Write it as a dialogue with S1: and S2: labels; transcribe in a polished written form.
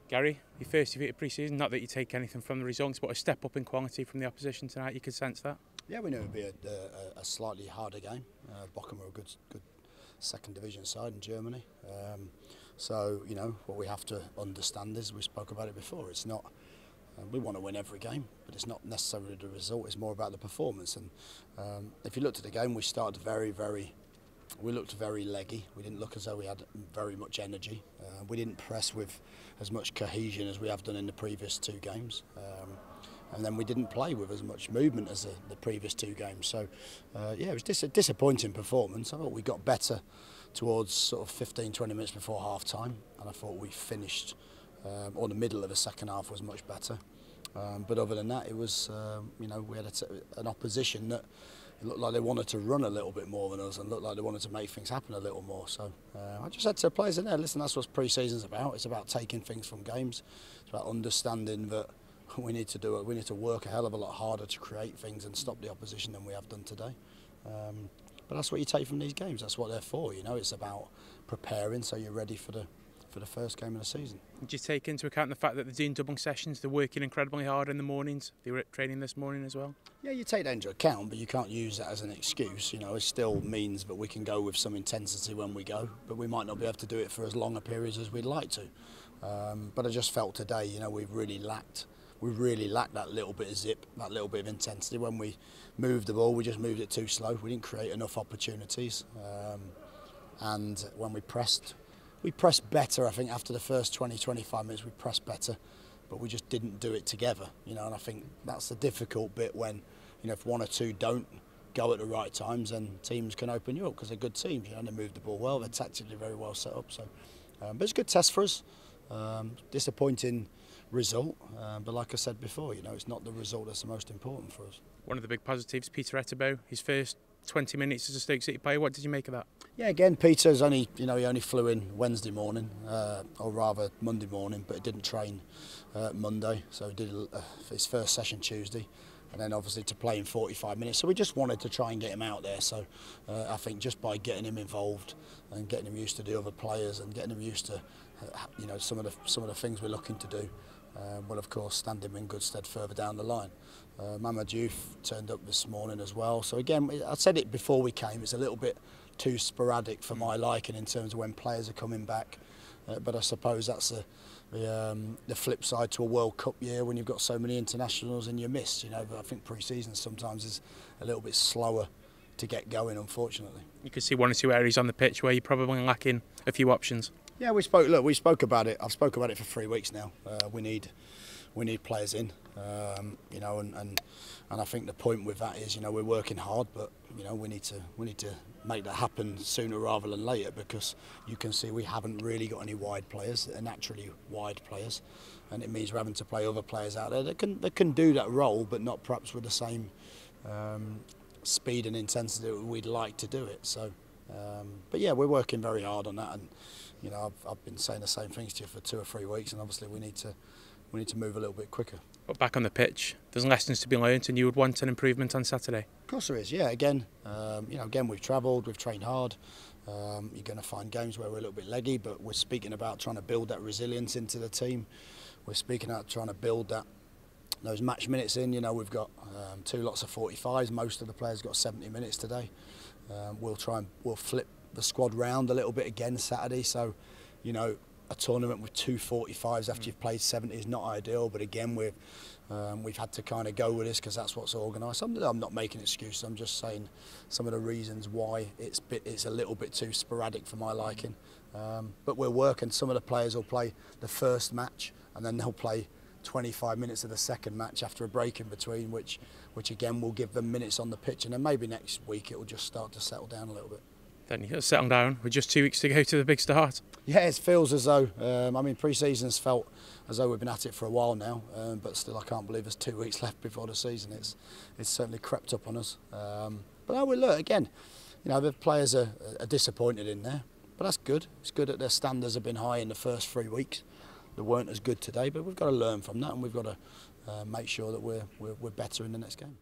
S1: Gary, your first defeat of pre-season, not that you take anything from the results, but a step up in quality from the opposition tonight, you could sense that?
S2: Yeah, we knew it would be a slightly harder game. Bochum are a good second division side in Germany. So, you know, what we have to understand is, we spoke about it before, it's not, we want to win every game, but it's not necessarily the result, it's more about the performance. And if you looked at the game, we started we looked very leggy. We didn't look as though we had very much energy. We didn't press with as much cohesion as we have done in the previous two games. And then we didn't play with as much movement as the previous two games. So, yeah, it was a disappointing performance. I thought we got better towards sort of 15-20 minutes before half-time, and I thought we finished, or the middle of the second half was much better. But other than that, it was, you know, we had an opposition that it looked like they wanted to run a little bit more than us and looked like they wanted to make things happen a little more. So I just said to the players in there, listen, that's what pre-season's about. It's about taking things from games. It's about understanding that we need to work a hell of a lot harder to create things and stop the opposition than we have done today. But that's what you take from these games. That's what they're for. You know, it's about preparing so you're ready for the first game of the season.
S1: Did you take into account the fact that they're doing double sessions, they're working incredibly hard in the mornings, they were at training this morning as well?
S2: Yeah, you take that into account, but you can't use that as an excuse. You know, it still means that we can go with some intensity when we go, but we might not be able to do it for as long a period as we'd like to. But I just felt today, you know, we really lacked that little bit of zip, that little bit of intensity. When we moved the ball, we just moved it too slow. We didn't create enough opportunities. And when we pressed better. I think after the first 20-25 minutes we pressed better, but we just didn't do it together, you know. And I think that's the difficult bit when, you know, if one or two don't go at the right times, then teams can open you up because they're good teams. You know, they move the ball well, they're tactically very well set up. So, but it's a good test for us. Disappointing result, but like I said before, you know, it's not the result that's the most important for us.
S1: One of the big positives, Peter Etterbo, his first 20 minutes as a Stoke City player. What did you make of that?
S2: Yeah, again, Peter's only, you know, he only flew in Wednesday morning, or rather Monday morning, but he didn't train Monday, so he did his first session Tuesday, and then obviously to play in 45 minutes. So we just wanted to try and get him out there. So I think just by getting him involved and getting him used to the other players and getting him used to, you know, some of the things we're looking to do, will of course stand him in good stead further down the line. Mamadou turned up this morning as well. So again, I said it before we came, it's a little bit too sporadic for my liking in terms of when players are coming back. But I suppose that's the flip side to a World Cup year when you've got so many internationals and you miss. You know, but I think pre-season sometimes is a little bit slower to get going, unfortunately.
S1: You could see one or two areas on the pitch where you're probably lacking a few options.
S2: Yeah, we spoke about it. I've spoke about it for 3 weeks now. We need players in, you know, and I think the point with that is, you know, we're working hard, but you know, we need to make that happen sooner rather than later, because you can see we haven't really got any wide players. They're naturally wide players, and it means we're having to play other players out there that can do that role, but not perhaps with the same speed and intensity that we'd like to do it. So, but yeah, we're working very hard on that, and you know, I've been saying the same things to you for 2 or 3 weeks, and obviously we need to move a little bit quicker.
S1: But back on the pitch, there's lessons to be learnt, and you would want an improvement on Saturday.
S2: Of course there is. Yeah. Again, you know, again we've travelled, we've trained hard. You're going to find games where we're a little bit leggy, but we're speaking about trying to build that resilience into the team. We're speaking about trying to build those match minutes in. You know, we've got 2 lots of 45s. Most of the players got 70 minutes today. We'll flip the squad round a little bit again Saturday. So, you know, a tournament with 2 45s after you've played 70 is not ideal. But again, we've had to kind of go with this because that's what's organised. I'm not making excuses. I'm just saying some of the reasons why it's a little bit too sporadic for my liking. But we're working. Some of the players will play the first match and then they'll play 25 minutes of the second match after a break in between, which again will give them minutes on the pitch, and then maybe next week it will just start to settle down a little bit.
S1: Then you got to settle down with just 2 weeks to go to the big start.
S2: Yeah, it feels as though, I mean, pre-season's felt as though we've been at it for a while now, but still I can't believe there's 2 weeks left before the season. It's certainly crept up on us. But I will look, again, you know, the players are disappointed in there, but that's good. It's good that their standards have been high in the first 3 weeks. They weren't as good today, but we've got to learn from that, and we've got to make sure that we're better in the next game.